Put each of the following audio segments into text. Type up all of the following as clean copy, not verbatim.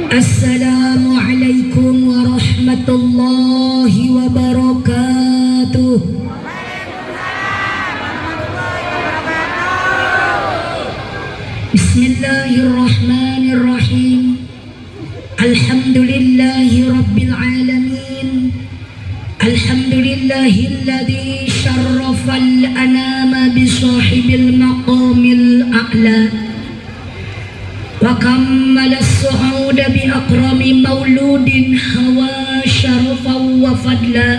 Assalamualaikum warahmatullahi wabarakatuh. Bismillahirrahmanirrahim. Alhamdulillahi rabbil alamin. Alhamdulillahilladzi syarrafal anama bisahibil maqamil a'la wa kammala as-su'uda bi akrami mauludin hawa syarafan wa fadla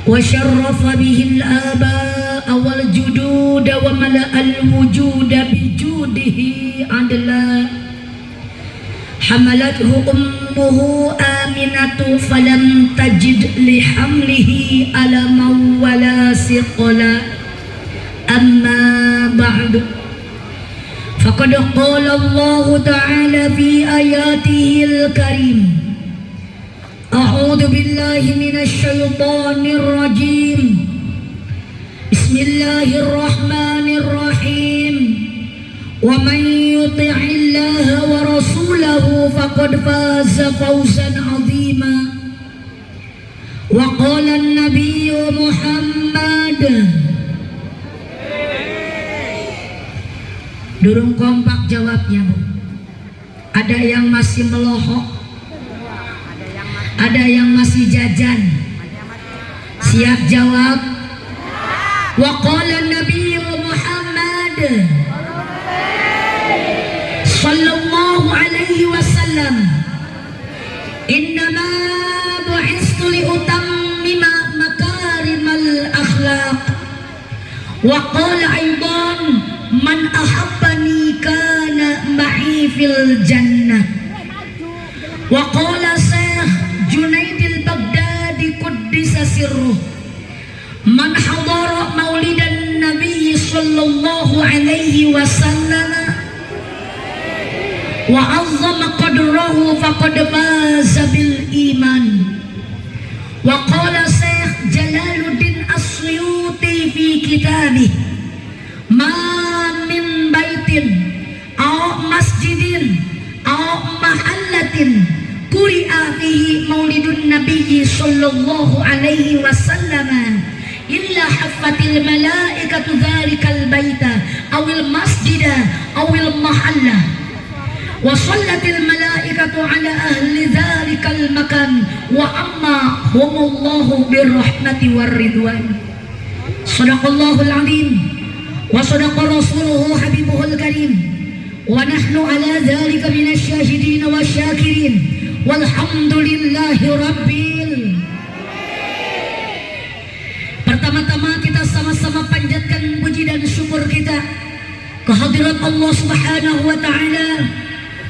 wa syarrafa bihi al-aba'a wal jududa wa mala'al wujuda bi judihi adla hamalathu ummuhu aminatu falam tajid li hamlihi alaman wala siqla amma ba'du faqad qala Allah ta'ala fi ayatihil karim a'udzu billahi minasy syaithanir rajim bismillahirrahmanirrahim wa man yuti'illaha wa rasulahu faqad faza fawzan 'azima wa qala an-nabiyyu Muhammad. Durung kompak jawabnya, Bu. Ada yang masih melohok, ada yang masih jajan. Siap jawab? Wa qala Nabi Muhammad sallallahu alaihi wasallam, innama bu'istu li utammima makarimal akhlaq. Wa qala aidan man ahabbani kana ma'i fil jannah. Wa qala Syekh Junaidil Baghdadi quddisa sirruh, man hadara maulidan nabiy sallallahu alaihi wasallam wa 'azzama qadrahu faqad faza bil iman. Wa qala Syekh Jalaluddin As-Suyuti fi kitabih ma min baitin aw masjidin aw mahallatin quri'a fihi maulidun nabiyyi sallallahu alaihi wasallam illa haffatil malaikatu dzalikal baita awil masjida awil mahalla wa sallatil malaikatu ala ahli dzalikal makan wa amma humullahu birrahmati warridwan. Shadaqallahul azim wa sadaqa rasuluhu habibuhul karim wa nahnu ala dhalika minasyahidin wa syakirin walhamdulillahi rabbil. Pertama-tama kita sama-sama panjatkan puji dan syukur kita kehadirat Allah subhanahu wa ta'ala.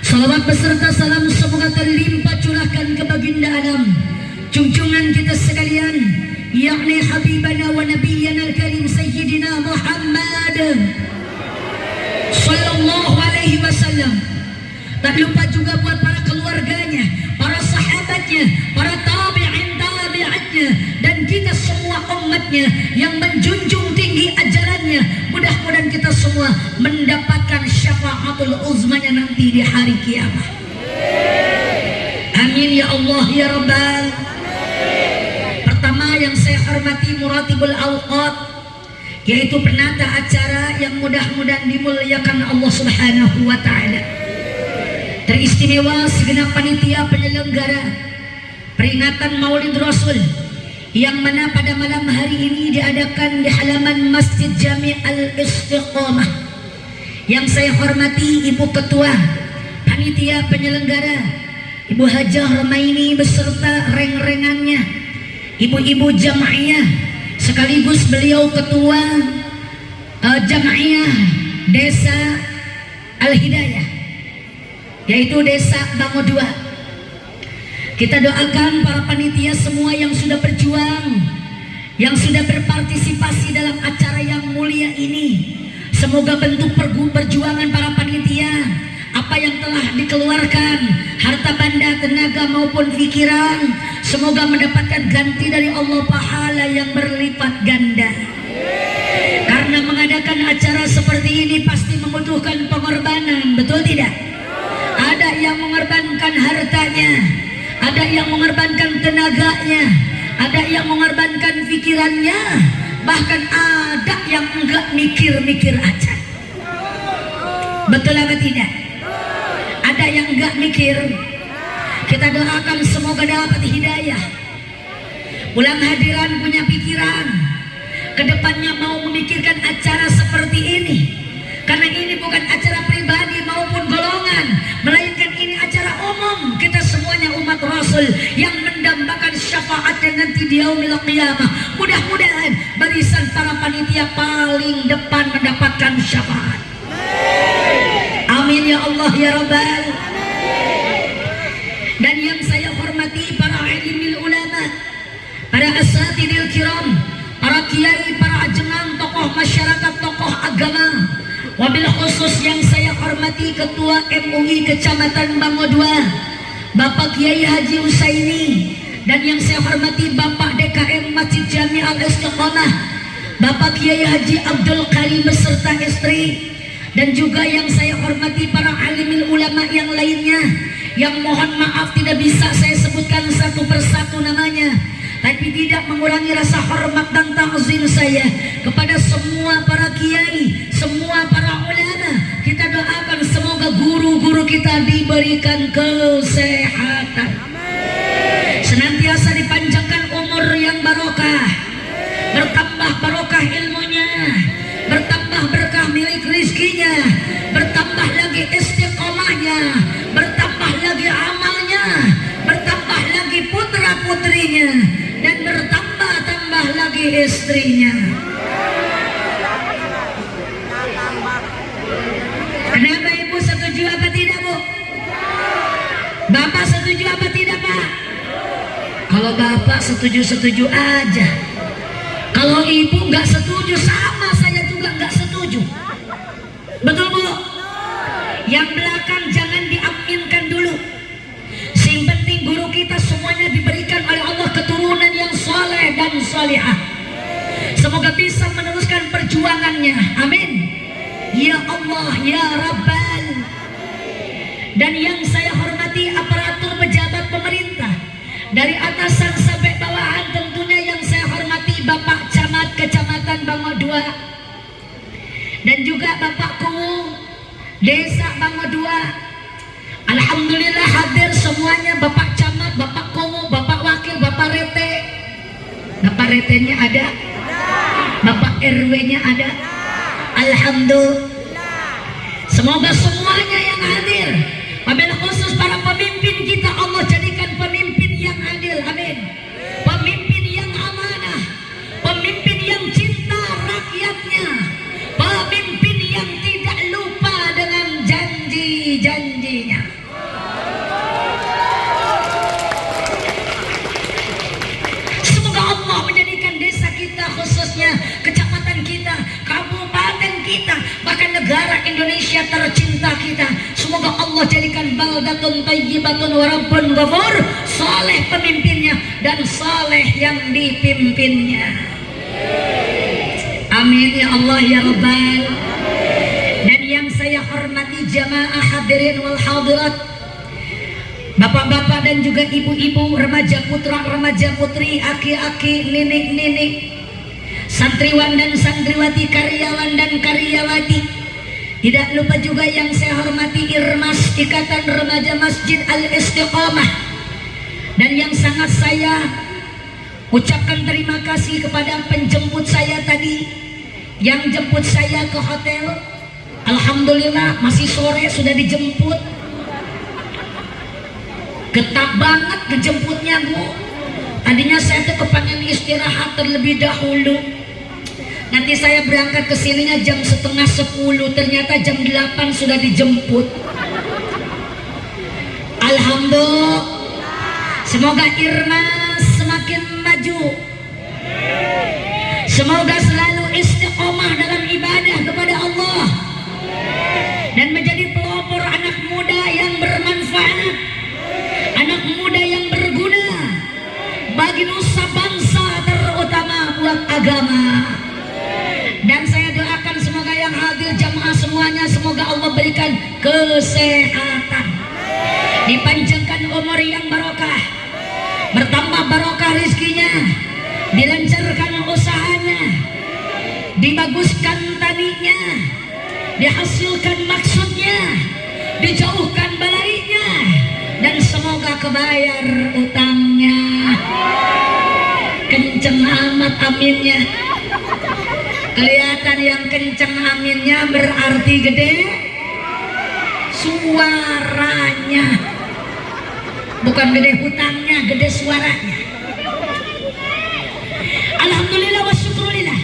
Salawat beserta salam semoga terlimpah curahkan ke baginda Adam, junjungan kita sekalian, yakni habibana wa nabiyyana al-karim sayyidina Muhammad sallallahu alaihi wasallam. Tak lupa juga buat para keluarganya, para sahabatnya, para tabi'atnya, dan kita semua umatnya yang menjunjung tinggi ajarannya. Mudah-mudahan kita semua mendapatkan syafaatul uzmanya nanti di hari kiamat. Amin ya Allah ya Rabbal. Pertama yang saya hormati Muratibul Awqat, yaitu penata acara yang mudah-mudahan dimuliakan Allah subhanahu wa ta'ala. Teristimewa segenap panitia penyelenggara peringatan Maulid Rasul yang mana pada malam hari ini diadakan di halaman Masjid Jami' Al-Istiqamah. Yang saya hormati Ibu Ketua Panitia Penyelenggara Ibu Hajah Remaini beserta reng-rengannya, ibu-ibu jamaiyah, sekaligus beliau ketua jamaiyah Desa Al-Hidayah, yaitu Desa Bango 2. Kita doakan para panitia semua yang sudah berjuang, yang sudah berpartisipasi dalam acara yang mulia ini. Semoga bentuk perjuangan para panitia, apa yang telah dikeluarkan, harta benda, tenaga maupun pikiran, semoga mendapatkan ganti dari Allah pahala yang berlipat ganda. Karena mengadakan acara seperti ini pasti membutuhkan pengorbanan, betul tidak? Ada yang yang mengorbankan hartanya, ada yang mengorbankan tenaganya, ada yang mengorbankan pikirannya, bahkan ada yang enggak mikir-mikir aja. Betul apa tidak? Ada yang enggak mikir. Kita doakan semoga dapat hidayah. Pulang hadiran punya pikiran, kedepannya mau memikirkan acara seperti ini, karena ini bukan acara pribadi maupun golongan, melainkan ini acara umum. Kita semuanya umat Rasul yang mendambakan syafaatnya nanti di yaumil qiyamah. Mudah-mudahan barisan para panitia paling depan mendapatkan syafaat. Amin ya Allah ya Rabbal. Dan yang saya hormati para alimil ulama, para asatidil kiram, para kiai, para ajengan, tokoh masyarakat, tokoh agama, wabil khusus yang saya hormati Ketua MUI Kecamatan Bango II, Bapak Kiai Haji Usaini, dan yang saya hormati Bapak DKM Masjid Jami Al Istiqomah, Bapak Kiai Haji Abdul Karim beserta istri, dan juga yang saya hormati para alimil ulama yang lainnya, yang mohon maaf tidak bisa saya sebutkan satu persatu namanya, tapi tidak mengurangi rasa hormat dan ta'zim saya kepada semua para kiai, semua para ulama. Kita doakan semoga guru-guru kita diberikan kesehatan, senantiasa dipanjangkan umur yang barokah, bertambah barokah ilmunya, bertambah berkah milik rizkinya, bertambah lagi istiqomahnya, bertambah lagi amalnya, bertambah lagi putra putrinya, dan bertambah-tambah lagi istrinya. Kenapa ibu setuju apa tidak bu? Bapak setuju apa tidak pak? Kalau bapak setuju-setuju aja, kalau ibu nggak setuju sama saya juga nggak setuju. Betul bu? Yang belakang jangan diaminkan dulu. Yang penting guru kita semuanya diberikan oleh Allah keturunan yang soleh dan solehah. Semoga bisa meneruskan perjuangannya. Amin. Ya Allah ya Rabbal. Dan yang saya hormati aparatur pejabat pemerintah dari atasan sampai bawahan, tentunya yang saya hormati Bapak Camat Kecamatan Bango II, dan juga Bapak Kuwu Desa Bango II. Alhamdulillah hadir semuanya, Bapak Camat, Bapak Kuwu, Bapak Wakil, Bapak Rete. Bapak Retenya ada, Bapak RW-nya ada. Alhamdulillah. Semoga semuanya yang hadir, wabil khusus para pemimpin kita, Allah jadikan pemimpin yang adil. Amin. Pemimpin yang amanah, pemimpin yang cinta rakyatnya, pemimpin yang tidak lupa dengan janji-janjinya. Semoga Allah menjadikan desa kita, khususnya kecamatan kita, kabupaten kita, bahkan negara Indonesia tercinta kita, semoga Allah jadikan baldatun thayyibatun wa rabbun ghafur, saleh pemimpinnya dan saleh yang dipimpinnya. Amin ya Allah ya Rabbal. Dan yang saya hormati jamaah hadirin wal hadirat, bapak-bapak dan juga ibu-ibu, remaja putra, remaja putri, aki-aki, ninik-ninik, santriwan dan santriwati, karyawan dan karyawati. Tidak lupa juga yang saya hormati Irmas Ikatan Remaja Masjid Al Istiqomah, dan yang sangat saya ucapkan terima kasih kepada penjemput saya tadi, yang jemput saya ke hotel. Alhamdulillah masih sore sudah dijemput. Ketat banget dijemputnya bu. Tadinya saya tuh kepengen istirahat terlebih dahulu. Nanti saya berangkat ke sininya jam 9:30, ternyata jam 8 sudah dijemput. Alhamdulillah. Semoga Irmas semakin maju. Semoga selalu istiqomah dalam ibadah kepada Allah dan menjadi pelopor anak muda yang bermanfaat, anak muda yang berguna bagi nusa bangsa, terutama buat agama. Dan saya doakan semoga yang hadir jamaah semuanya, semoga Allah berikan kesehatan, dipanjangkan umur yang barokah, bertambah barokah rizkinya, dilancarkan usahanya, dibaguskan taninya, dihasilkan maksudnya, dijauhkan balainya, dan semoga kebayar utangnya. Kenceng amat aminnya. Kelihatan yang kenceng aminnya berarti gede suaranya, bukan gede hutangnya, gede suaranya. Alhamdulillah wa syukurillah,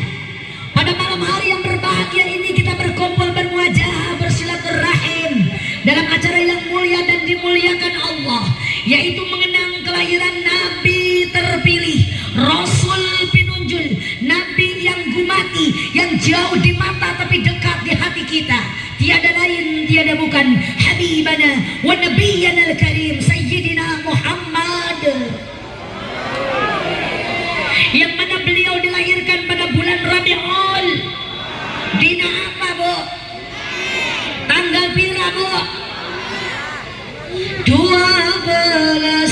pada malam hari yang berbahagia ini kita berkumpul bermuajah bersilaturahim dalam acara yang mulia dan dimuliakan Allah, yaitu mengenang kelahiran Nabi terpilih, Rasul pinunjul, Nabi yang gumati, yang jauh di mata tapi dekat di hati kita. Tiada lain, tiada bukan, Habibana wa Nabiyyana al-Karim Sayyidina Muhammad, yang mana beliau dilahirkan pada bulan Rabiul. Dina apa bu? Tanggal pira bu? 12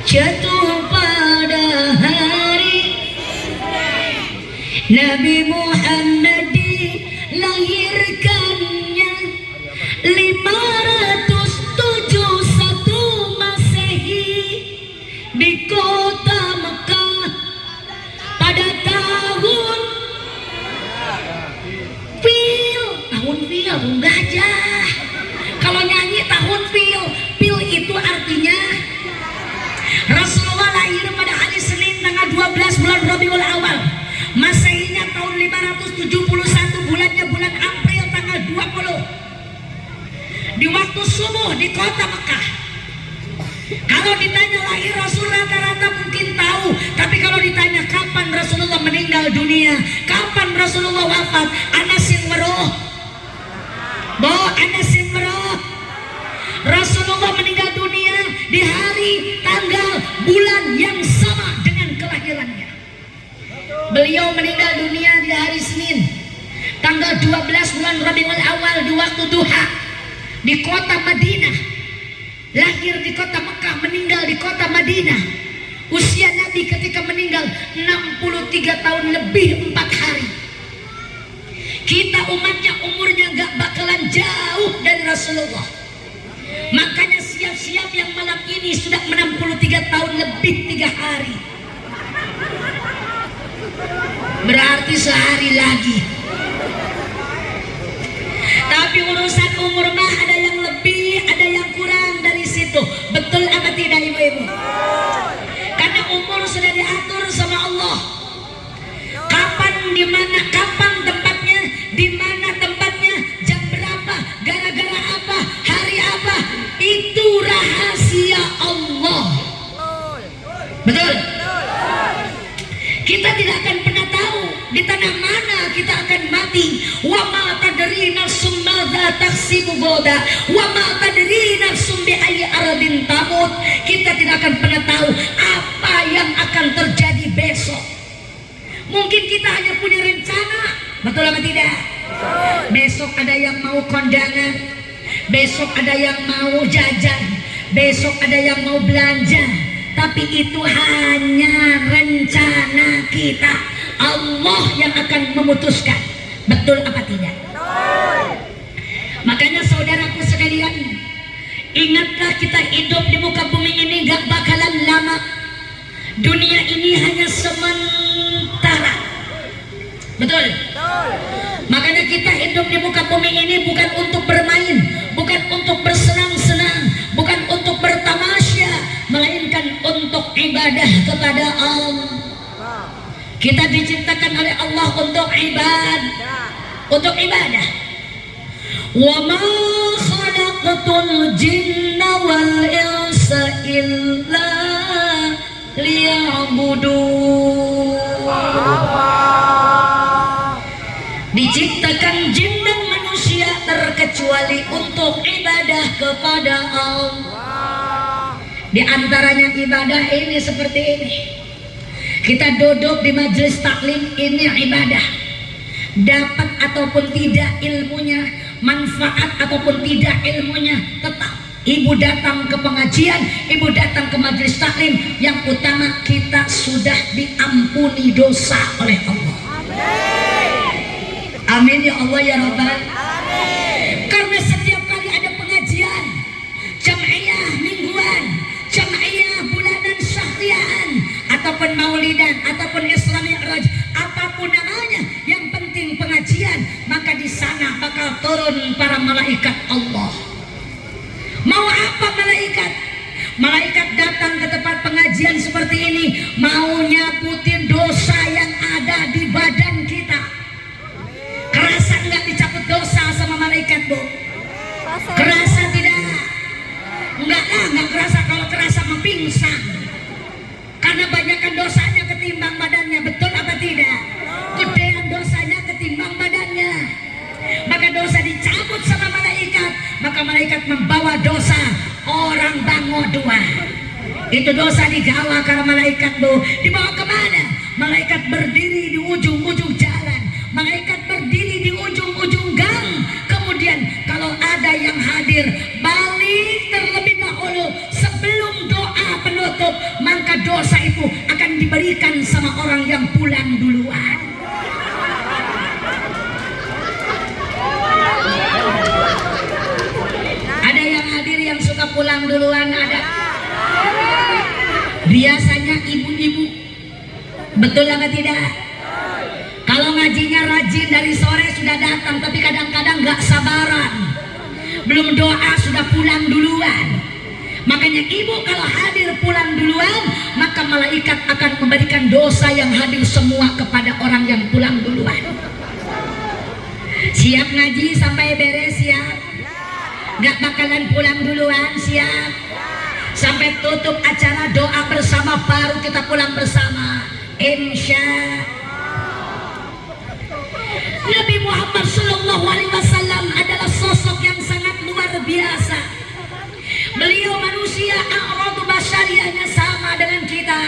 jatuh pada hari Nabi Muhammad dilahirkannya 571 Masehi di kota Mekah pada tahun fil gajah. Kalau nyanyi tahun fil itu artinya Rasulullah lahir pada hari Senin tanggal 12 bulan Rabiul Awal, Masehinya tahun 571, bulannya bulan April tanggal 20, di waktu subuh di kota Mekah. Kalau ditanya lahir Rasul rata-rata mungkin tahu, tapi kalau ditanya kapan Rasulullah meninggal dunia, kapan Rasulullah wafat, anasin meroh bo, anasin meroh. Rasulullah meninggal dunia di hari, tanggal, bulan yang sama dengan kelahirannya. Beliau meninggal dunia di hari Senin tanggal 12 bulan Rabiul Awal di waktu duha di kota Madinah. Lahir di kota Mekah, meninggal di kota Madinah. Usia Nabi ketika meninggal 63 tahun lebih 4 hari. Kita umatnya umurnya gak bakalan jauh dari Rasulullah. Makanya siap-siap yang malam ini sudah 63 tahun lebih 3 hari. Berarti sehari lagi. Tapi urusan umur mah ada yang lebih, ada yang kurang dari situ. Betul apa tidak ibu-ibu? Karena umur sudah diatur sama Allah. Kapan, di mana, kapan tempatnya, di mana tempatnya, jam berapa, gara-gara apa, hari apa, itu rahasia Allah. Betul? Kita tidak akan pernah tahu di tanah mana kita akan mati. Wa ma tadri nafsum madza taksibu goda, wa ma tadri nafsum bi ayyi ardin tamut. Kita tidak akan pernah tahu apa yang akan terjadi besok. Mungkin kita hanya punya rencana, betul apa tidak? Besok ada yang mau kondangan, besok ada yang mau jajan, besok ada yang mau belanja. Tapi itu hanya rencana kita. Allah yang akan memutuskan. Betul apa tidak? Makanya saudaraku sekalian, ingatlah kita hidup di muka bumi ini gak bakalan lama. Dunia ini hanya sementara. Betul? Makanya kita hidup di muka bumi ini bukan untuk bermain, bukan untuk bersenang-senang, bukan untuk bertamasya, melainkan untuk ibadah kepada Allah. Kita diciptakan oleh Allah untuk ibadah. Wa ma khalaqtul jinna wal insa illa liya'budun. Diciptakan jin dan manusia terkecuali untuk ibadah kepada Allah. Di antaranya ibadah ini seperti ini. Kita duduk di majelis taklim, ini ibadah. Dapat ataupun tidak ilmunya, manfaat ataupun tidak ilmunya, tetap ibu datang ke pengajian, ibu datang ke majelis taklim. Yang utama kita sudah diampuni dosa oleh Allah. Amin ya Allah ya Rabbal. Karena setiap kali ada pengajian, jam'iyah mingguan, jam'iyah bulanan, syahrian, ataupun maulidan, ataupun Isra Mi'raj, apapun namanya, yang penting pengajian, maka di sana bakal turun para malaikat Allah. Mau apa malaikat? Malaikat datang ke tempat pengajian seperti ini, mau nyabutin dosa yang ada di badan kita. Kerasa nggak dicabut dosa sama malaikat, Bu? Kerasa tidak? Enggak lah, nggak kerasa. Kalau kerasa mempingsan, karena banyakkan dosanya ketimbang badannya. Betul apa tidak? Gedean dosanya ketimbang badannya. Maka dosa dicabut sama malaikat, maka malaikat membawa dosa orang Bango 2. Itu dosa digawa karena malaikat, Bu. Dibawa kemana? Malaikat berdiri di ujung-ujung jalan, malaikat berdiri di ujung-ujung gang. Kemudian kalau ada yang hadir, balik terlebih dahulu sebelum doa penutup, maka dosa itu akan diberikan sama orang yang pulang duluan. Ada yang hadir yang suka pulang duluan? Ada. Biasanya ibu-ibu. Betul apa tidak? Kalau ngajinya rajin dari sore sudah datang, tapi kadang-kadang gak sabaran, belum doa sudah pulang duluan. Makanya ibu kalau hadir pulang duluan, maka malaikat akan memberikan dosa yang hadir semua kepada orang yang pulang duluan. Siap ngaji sampai beres? Siap? Gak bakalan pulang duluan? Siap? Sampai tutup acara doa bersama, baru kita pulang bersama, insya Nabi Muhammad Sallallahu Alaihi Wasallam adalah sosok yang sangat luar biasa. Beliau manusia, a'radu basyariahnya sama dengan kita.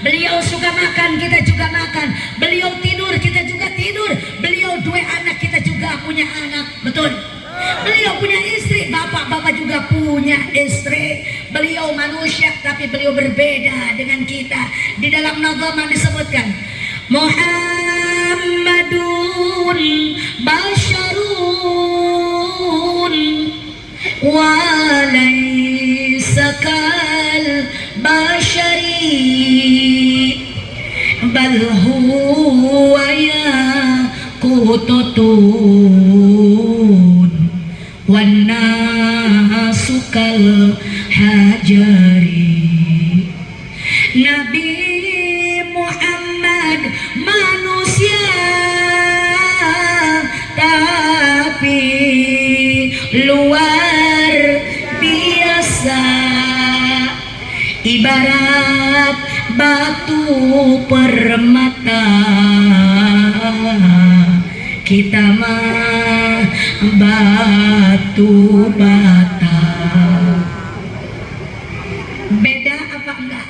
Beliau suka makan, kita juga makan. Beliau tidur, kita juga tidur. Beliau dua anak, kita juga punya anak. Betul? Beliau punya istri, bapak-bapak juga punya istri. Beliau manusia, tapi beliau berbeda dengan kita. Di dalam nazam disebutkan, Muhammadun basyarun wa laysa kal basyari bal huwa yaqutun wan nasu kal hajari. Nabi Muhammad manusia tapi luar biasa, ibarat batu permata, kita mah batu bata. Beda apa enggak?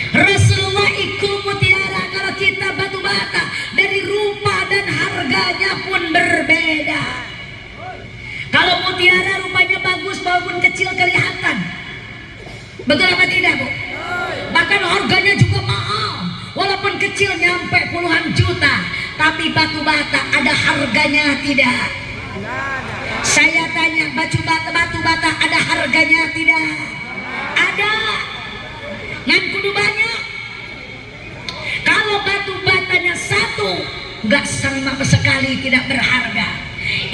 Rasulullah itu mutiara, kalau kita batu bata. Dari rupa dan harganya pun berbeda. Kalau mutiara rupanya bagus walaupun kecil kelihatan. Betul apa tidak, Bu? Bahkan harganya juga mahal, walaupun kecil nyampe puluhan juta. Tapi batu bata ada harganya tidak? Saya tanya, batu bata ada harganya tidak? Ada. Yang kudu banyak. Kalau batu batanya satu, nggak sama sekali, tidak berharga.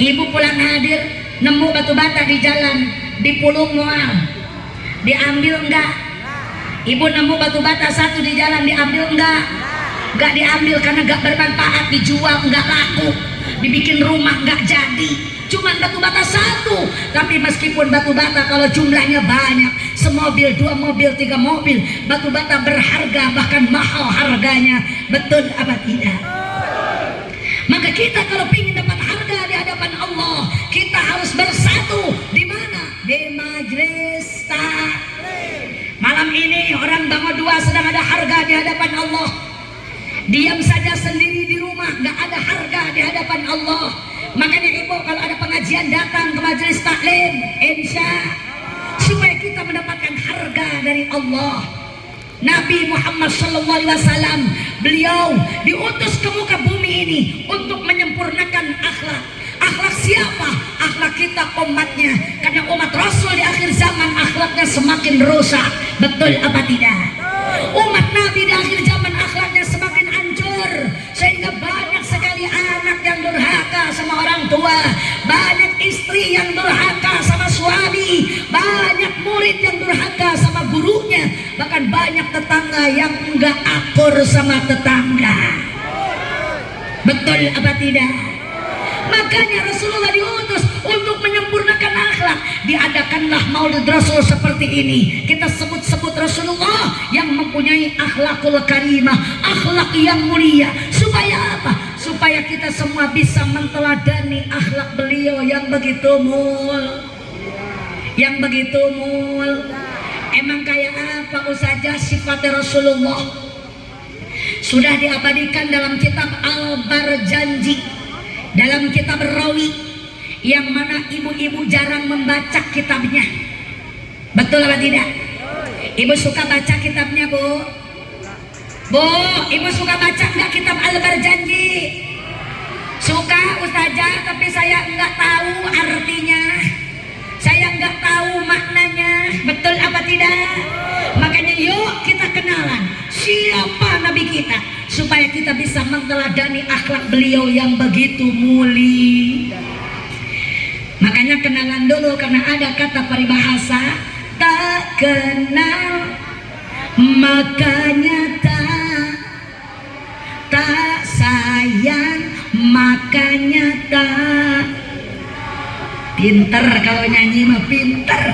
Ibu pulang hadir, nemu batu bata di jalan, dipulung mual, diambil enggak? Ibu nemu batu bata satu di jalan, diambil enggak? Enggak diambil karena enggak bermanfaat, dijual enggak laku, dibikin rumah enggak jadi. Cuman batu bata satu, tapi meskipun batu bata kalau jumlahnya banyak, semobil, 2 mobil, 3 mobil, batu bata berharga, bahkan mahal harganya. Betul apa tidak? Maka kita kalau ingin dapat harga di hadapan Allah, kita harus bersatu. Di mana? Di majelis taklim. Malam ini orang Bango 2 sedang ada harga di hadapan Allah. Diam saja sendiri di rumah, nggak ada harga di hadapan Allah. Makanya ibu kalau ada pengajian, datang ke majelis taklim, insya, supaya kita mendapatkan harga dari Allah. Nabi Muhammad SAW, beliau diutus ke muka bumi ini untuk menyempurnakan akhlak. Akhlak siapa? Akhlak kita umatnya. Karena umat Rasul di akhir zaman akhlaknya semakin rusak. Betul apa tidak? Umat Nabi di akhir zaman akhlaknya semakin hancur, sehingga banyak sekali anak yang durhaka sama orang tua, banyak istri yang durhaka sama suami, banyak murid yang durhaka sama gurunya, bahkan banyak tetangga yang enggak akur sama tetangga. Betul apa tidak? Makanya Rasulullah diutus untuk menyempurnakan akhlak. Diadakanlah Maulid Rasul seperti ini. Kita sebut-sebut Rasulullah yang mempunyai akhlakul karimah, akhlak yang mulia. Supaya apa? Supaya kita semua bisa menteladani akhlak beliau yang begitu mul. Yang begitu mul. Emang kayak apa saja sifatnya Rasulullah? Sudah diabadikan dalam kitab Al-Barjanji, dalam kitab Rawi, yang mana ibu-ibu jarang membaca kitabnya. Betul apa tidak? Ibu suka baca kitabnya, Bu? Bu, ibu suka baca nggak kitab Al-Barjanji? Suka Ustazah, tapi saya nggak tahu artinya, saya nggak tahu maknanya. Betul apa tidak? Makanya yuk kita kenalan siapa Nabi kita, supaya kita bisa menteladani akhlak beliau yang begitu mulia. Makanya kenalan dulu, karena ada kata peribahasa, tak kenal makanya tak sayang makanya tak. Pinter kalau nyanyi mah pinter,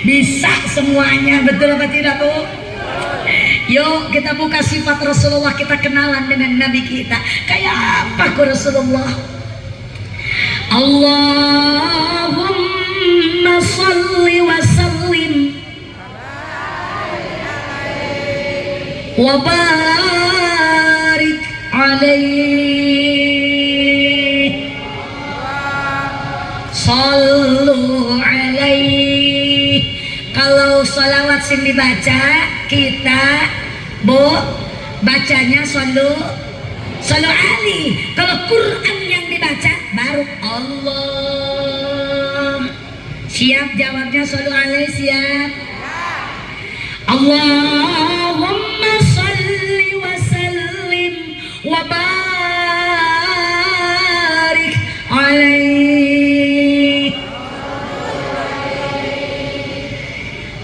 bisa semuanya. Betul apa tidak, Bu? Yuk kita buka sifat Rasulullah, kita kenalan dengan Nabi kita. Kayak apa kok Rasulullah? Allahumma salli wa sallim wa barik alaihi, sallu alaihi. Kalau salawat sing dibaca kita, Bu, bacanya sallu alaihi. Kalau Quran yang dibaca baru Allah. Siap jawabnya sallu alaihi? Siap. Allahumma salli wa sallim wa barik alaihi.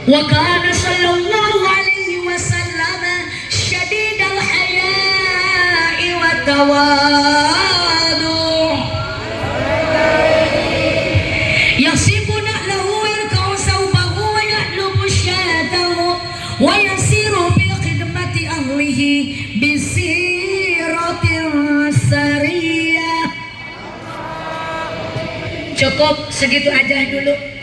Wa kana sallallahu alaihi wasallam syadidal haya'i wa tawadu, yasibuna lahu yarka'u sawbahu wa ya'lubu syatahu wa yasiru bi khidmati ahlihi bisiratin sariyah. Cukup segitu aja dulu.